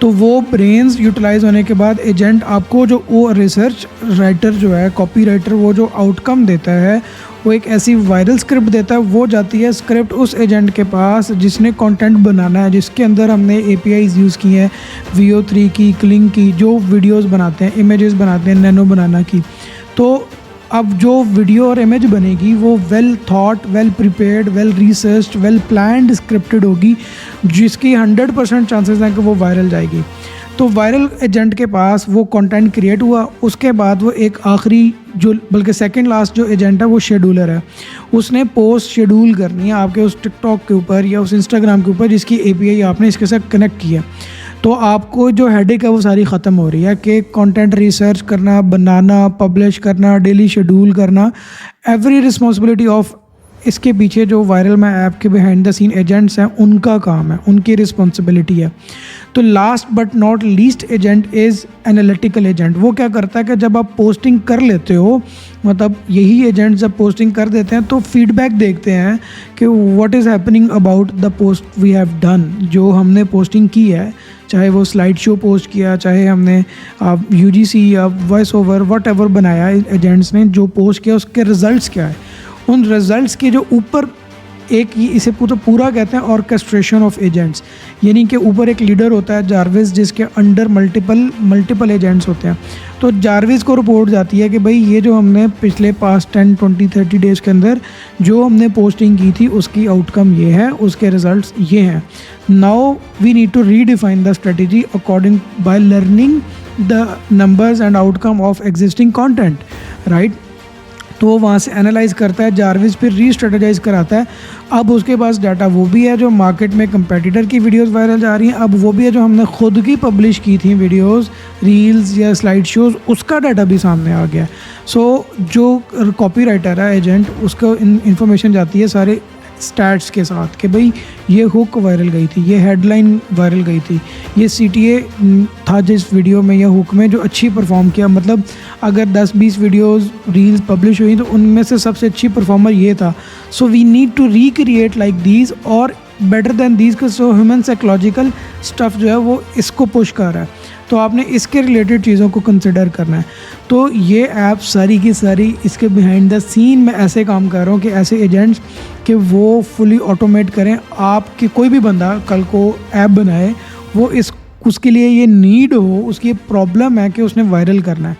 तो वो ब्रेन्स यूटिलाइज होने के बाद एजेंट आपको जो वो रिसर्च राइटर जो है, कॉपी राइटर, वो जो आउटकम देता है वो एक ऐसी वायरल स्क्रिप्ट देता है। वो जाती है स्क्रिप्ट उस एजेंट के पास जिसने कंटेंट बनाना है, जिसके अंदर हमने एपीआईज यूज़ की हैं, VO3 की, क्लिंग की, जो वीडियोस बनाते हैं, इमेजेस बनाते हैं, नैनो बनाना की। तो अब जो वीडियो और इमेज बनेगी वो well thought, well prepared, well researched, well planned, scripted होगी, जिसकी 100% चांसेस हैं कि वो वायरल जाएगी। तो वायरल एजेंट के पास वो कंटेंट क्रिएट हुआ, उसके बाद वो एक आखिरी जो बल्कि सेकंड लास्ट जो एजेंट है वो शेड्यूलर है। उसने पोस्ट शेड्यूल करनी है आपके उस टिकटॉक के ऊपर या उस इंस्टाग्राम के ऊपर जिसकी एपीआई आपने इसके साथ कनेक्ट किया। तो आपको जो हेडेक है वो सारी ख़त्म हो रही है कि कंटेंट रिसर्च करना, बनाना, पब्लिश करना, डेली शेड्यूल करना, एवरी रिस्पॉन्सिबिलिटी ऑफ इसके पीछे जो वायरल माई ऐप के बिहाइंड द सीन एजेंट्स हैं उनका काम है, उनकी रिस्पॉन्सिबिलिटी है। तो last but not least agent is analytical agent. वो क्या करता है कि जब आप पोस्टिंग कर लेते हो, मतलब यही एजेंट जब पोस्टिंग कर देते हैं तो फीडबैक देखते हैं कि what is happening about the post we have done. जो हमने पोस्टिंग की है, चाहे वो स्लाइड शो पोस्ट किया, चाहे हमने यूजीसी या वॉइस ओवर वट एवर बनाया, एजेंट्स ने जो पोस्ट किया उसके रिज़ल्ट्स क्या है। उन रिज़ल्ट्स के जो ऊपर एक इसे पूरा कहते हैं ऑर्केस्ट्रेशन ऑफ एजेंट्स, यानी कि ऊपर एक लीडर होता है जारविस, जिसके अंडर मल्टीपल एजेंट्स होते हैं। तो जारविस को रिपोर्ट जाती है कि भाई ये जो हमने पिछले पास 10, 20, 30 डेज़ के अंदर जो हमने पोस्टिंग की थी उसकी आउटकम ये है, उसके रिज़ल्ट्स ये हैं। Now we need to redefine the strategy according by learning the numbers and outcome of existing content, right. तो वो वहाँ से एनालाइज करता है, जारविस फिर री-स्ट्रेटेजाइज कराता है। अब उसके पास डाटा वो भी है जो मार्केट में कंपेटिटर की वीडियोस वायरल जा रही हैं, अब वो भी है जो हमने खुद की पब्लिश की थी वीडियोस, रील्स या स्लाइड शोज़, उसका डाटा भी सामने आ गया। सो जो कॉपी राइटर है एजेंट, उसको इन्फॉर्मेशन जाती है सारे स्टैट्स के साथ कि भाई ये हुक वायरल गई थी, ये हेडलाइन वायरल गई थी, ये CTA था जिस वीडियो में या हुक में जो अच्छी परफॉर्म किया। मतलब अगर 10-20 वीडियोस रील्स पब्लिश हुई तो उनमें से सबसे अच्छी परफॉर्मर ये था। So we need to recreate like these और बेटर दैन दीज का। सो ह्यूमन साइकोलॉजिकल स्टफ़ जो है वो इसको पुश कर रहा है, तो आपने इसके रिलेटेड चीज़ों को कंसिडर करना है। तो ये ऐप सारी की सारी इसके बिहाइंड द सीन में ऐसे काम कर रहा हूँ कि ऐसे एजेंट्स कि वो फुली ऑटोमेट करें। आपके कोई भी बंदा कल को ऐप बनाए, वो उसके लिए ये नीड हो, उसकी प्रॉब्लम है कि उसने वायरल करना है,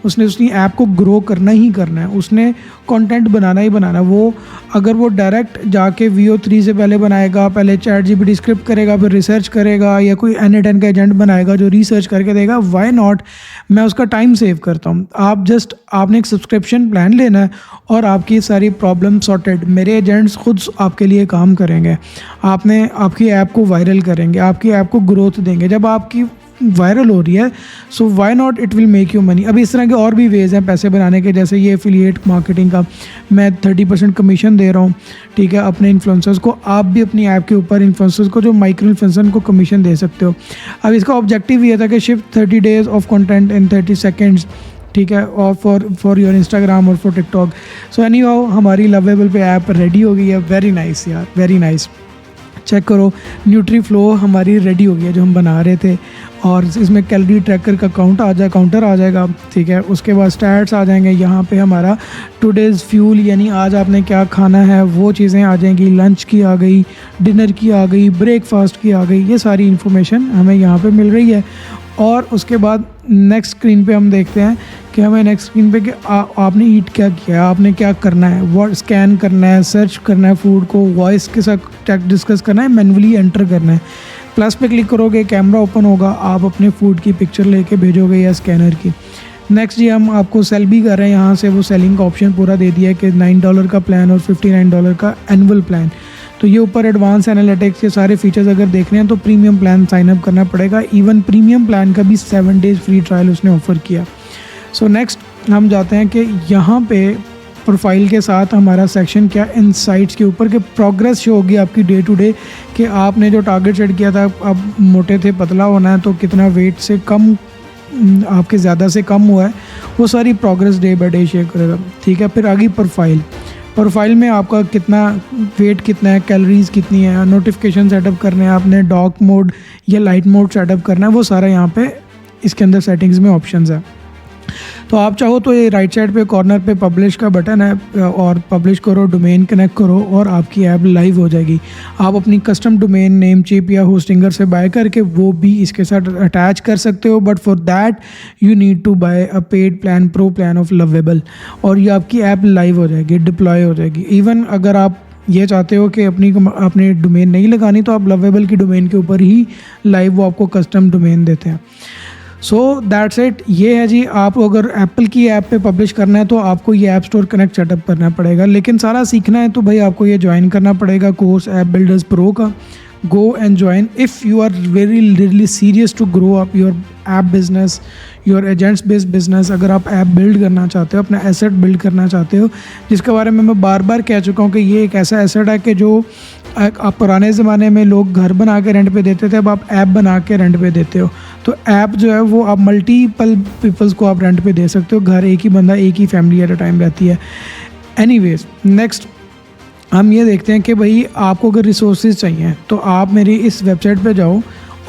उसने उसकी ऐप को ग्रो करना ही करना है, उसने कंटेंट बनाना ही बनाना है। वो अगर वो डायरेक्ट जाके VO3 से पहले बनाएगा, पहले ChatGPT स्क्रिप्ट करेगा, फिर रिसर्च करेगा, या कोई N8N का एजेंट बनाएगा जो रिसर्च करके देगा, व्हाई नॉट। मैं उसका टाइम सेव करता हूँ। आपने एक सब्सक्रिप्शन प्लान लेना है और आपकी सारी प्रॉब्लम सॉर्टेड। मेरे एजेंट्स खुद आपके लिए काम करेंगे, आपकी ऐप को वायरल करेंगे, आपकी ऐप को ग्रोथ देंगे। जब आपकी वायरल हो रही है, so why not, it will make you money. अब इस तरह के और भी वेज़ हैं पैसे बनाने के, जैसे ये एफिलिएट मार्केटिंग का मैं 30% कमीशन दे रहा हूँ, ठीक है, अपने इन्फ्लुएंसर्स को। आप भी अपनी ऐप के ऊपर इन्फ्लुएंसर्स को, जो माइक्रो इन्फ्लुएंसर को कमीशन दे सकते हो। अब इसका ऑब्जेक्टिव ये था कि shift 30 days of content in 30 seconds, ठीक है, और फॉर योर इंस्टाग्राम और for TikTok. So any how हमारी लवेबल पे ऐप रेडी हो गई है। वेरी नाइस यार, वेरी नाइस। चेक करो, न्यूट्री फ्लो हमारी रेडी हो गई है जो हम बना रहे थे, और इसमें कैलोरी ट्रैकर का काउंटर आ जाएगा, ठीक है। उसके बाद स्टैट्स आ जाएंगे, यहाँ पे हमारा टुडेज़ फ्यूल यानी आज आपने क्या खाना है वो चीज़ें आ जाएंगी, लंच की आ गई, डिनर की आ गई, ब्रेकफास्ट की आ गई, ये सारी इन्फॉर्मेशन हमें यहाँ पे मिल रही है। और उसके बाद नेक्स्ट स्क्रीन पे हम देखते हैं कि हमें नेक्स्ट स्क्रीन पे कि आपने ईट क्या किया, आपने क्या करना है, वो स्कैन करना है, सर्च करना है फूड को, वॉइस के साथ डिस्कस करना है, मैनुअली एंटर करना है। प्लस पे क्लिक करोगे, कैमरा ओपन होगा, आप अपने फूड की पिक्चर लेके भेजोगे या स्कैनर की। नेक्स्ट जी हम आपको सेल भी कर रहे हैं, यहाँ से वो सेलिंग का ऑप्शन पूरा दे दिया है कि $9 का प्लान और $59 का एनुअल प्लान। तो ये ऊपर एडवांस एनालिटिक्स के सारे फीचर्स अगर देख रहे हैं तो प्रीमियम प्लान साइन अप करना पड़ेगा। इवन प्रीमियम प्लान का भी 7 days फ्री ट्रायल उसने ऑफ़र किया। सो नेक्स्ट हम जाते हैं कि यहाँ पे प्रोफाइल के साथ हमारा सेक्शन क्या इनसाइट्स के ऊपर, कि प्रोग्रेस शो होगी आपकी डे टू डे, कि आपने जो टारगेट सेट किया था, अब मोटे थे पतला होना है तो कितना वेट से कम आपके ज़्यादा से कम हुआ है, वो सारी progress day by day share करेगा, ठीक है। फिर आगे प्रोफाइल में आपका कितना वेट कितना है, कैलोरीज कितनी है, नोटिफिकेशन सेटअप करने हैं आपने, डार्क मोड या लाइट मोड सेटअप करना है, वो सारा यहाँ पे इसके अंदर सेटिंग्स में ऑप्शंस है। तो आप चाहो तो ये राइट साइड पे कॉर्नर पे पब्लिश का बटन है, और पब्लिश करो, डोमेन कनेक्ट करो और आपकी ऐप लाइव हो जाएगी। आप अपनी कस्टम डोमेन नेम चिप या होस्टिंगर से बाय करके वो भी इसके साथ अटैच कर सकते हो, but for that you need to buy a paid plan, pro plan of Lovable, और ये आपकी ऐप लाइव हो जाएगी, डिप्लॉय हो जाएगी। इवन अगर आप ये चाहते हो कि अपनी डोमेन नहीं लगानी, तो आप लवेबल की डोमेन के ऊपर ही लाइव वो आपको कस्टम डोमेन देते हैं। So that's it. ये है जी, आप अगर एप्पल की ऐप पे पब्लिश करना है तो आपको ये ऐप स्टोर कनेक्ट सेटअप करना पड़ेगा, लेकिन सारा सीखना है तो भाई आपको ये ज्वाइन करना पड़ेगा कोर्स ऐप बिल्डर्स प्रो का। Go and join if you are really serious to grow up your app business, your agents based business. अगर आप ऐप बिल्ड करना चाहते हो, अपना एसेट बिल्ड करना चाहते हो, जिसके बारे में मैं बार बार कह चुका हूँ कि ये एक ऐसा एसेट है कि जो आप पुराने ज़माने में लोग घर बना के रेंट पे देते थे, अब आप ऐप बना के रेंट पे देते हो। तो ऐप जो है वो आप मल्टीपल पीपल्स को आप रेंट पे दे सकते हो। घर एक ही बंदा, एक ही फैमिली एट अ टाइम रहती है। एनीवेज, नेक्स्ट हम ये देखते हैं कि भाई आपको अगर रिसोर्सेज चाहिए तो आप मेरी इस वेबसाइट पे जाओ,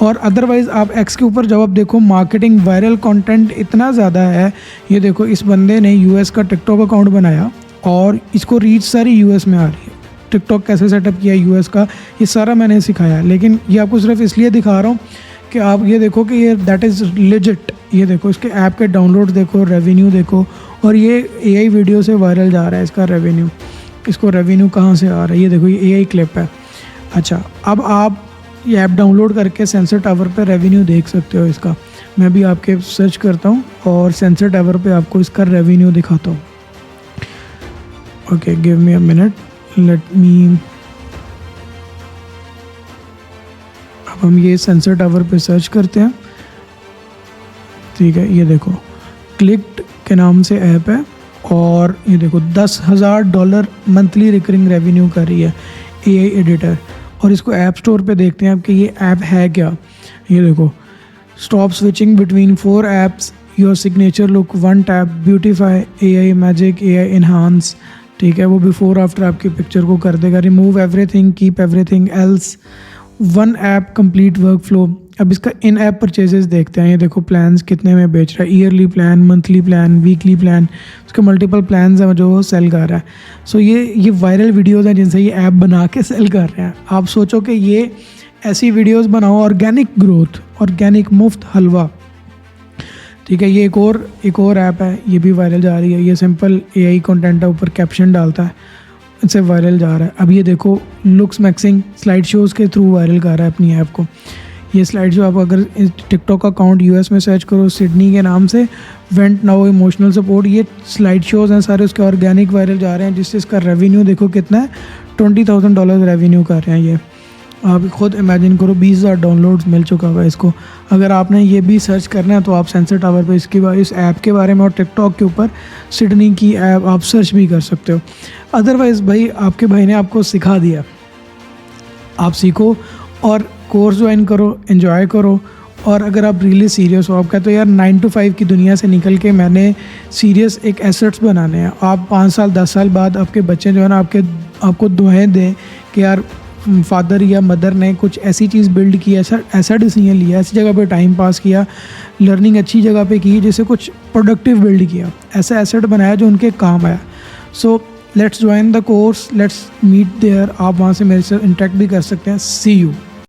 और अदरवाइज़ आप एक्स के ऊपर जाओ। अब देखो मार्केटिंग वायरल कंटेंट इतना ज़्यादा है। ये देखो इस बंदे ने यूएस का टिकटॉक अकाउंट बनाया और इसको रीच सारी यूएस में आ रही है। टिकटॉक कैसे सेटअप किया यूएस का, ये सारा मैंने सिखाया, लेकिन ये आपको सिर्फ इसलिए दिखा रहा हूँ कि आप ये देखो कि ये दैट इज़ लेजिट। ये देखो इसके ऐप के डाउनलोड देखो, रेवेन्यू देखो, और ये एआई वीडियो से वायरल जा रहा है इसका रेवेन्यू। इसको रेवेन्यू कहाँ से आ रहा है, ये देखो, ये एआई क्लिप है। अच्छा, अब आप ये ऐप डाउनलोड करके सेंसर टावर पे रेवेन्यू देख सकते हो इसका। मैं भी आपके सर्च करता हूँ और सेंसर टावर पे आपको इसका रेवेन्यू दिखाता हूँ। Okay, give me a minute, let me. अब हम ये सेंसर टावर पे सर्च करते हैं, ठीक है। ये देखो क्लिक्ड के नाम से ऐप है, और ये देखो $10,000 मंथली रिकरिंग रेवेन्यू कर रही है। AI एडिटर, और इसको ऐप स्टोर पे देखते हैं आप कि ये ऐप है क्या। ये देखो, stop switching between 4 apps, your signature look 1 tap, beautify, AI magic, AI enhance, ठीक है, वो बिफोर आफ्टर आपकी पिक्चर को कर देगा। Remove everything, keep everything else, 1 app complete work flow. अब इसका इन ऐप परचेजेस देखते हैं। ये देखो प्लान्स कितने में बेच रहा है, yearly plan, monthly plan, weekly plan, उसके मल्टीपल प्लान्स हैं जो वो सेल कर रहा है। सो ये वायरल वीडियोज़ हैं जिनसे ये ऐप बना के सेल कर रहे हैं। आप सोचो कि ये ऐसी वीडियोस बनाओ, ऑर्गेनिक ग्रोथ, ऑर्गेनिक मुफ्त हलवा, ठीक है। ये एक और ऐप है, ये भी वायरल जा रही है। ये सिंपल AI कंटेंट है, ऊपर कैप्शन डालता है, इससे वायरल जा रहा है। अब ये देखो लुक्स मैक्सिंग स्लाइड शोज़ के थ्रू वायरल कर रहा है अपनी ऐप को। ये स्लाइड शो आप अगर टिकटॉक अकाउंट US में सर्च करो सिडनी के नाम से, वेंट नाउ इमोशनल सपोर्ट, ये स्लाइड शोज़ हैं सारे उसके ऑर्गेनिक वायरल जा रहे हैं, जिससे इसका रेवेन्यू देखो कितना है, $20,000 रेवेन्यू कर रहे हैं ये। आप खुद इमेजिन करो, 20,000 डाउनलोड्स मिल चुका हुआ है इसको। अगर आपने ये भी सर्च करना है तो आप सेंसर टावर पे इस ऐप के बारे में और टिकटॉक के ऊपर सिडनी की ऐप आप सर्च भी कर सकते हो। अदरवाइज़ भाई आपके भाई ने आपको सिखा दिया, आप सीखो और कोर्स ज्वाइन करो, एंजॉय करो। और अगर आप रियली सीरियस हो, आप कहते हो यार 9 to 5 की दुनिया से निकल के मैंने सीरियस एक एसेट्स बनाने हैं, आप 5 साल 10 साल बाद आपके बच्चे जो है ना आपको दुआएं दें कि यार फादर या मदर ने कुछ ऐसी चीज़ बिल्ड की, ऐसा डिसीजन लिया, ऐसी जगह पे टाइम पास किया, लर्निंग अच्छी जगह पे की, जिससे कुछ प्रोडक्टिव बिल्ड किया, ऐसा एसेट बनाया जो उनके काम आया। So let's join the course, let's meet there. आप वहाँ से मेरे से इंटरेक्ट भी कर सकते हैं। सी यू।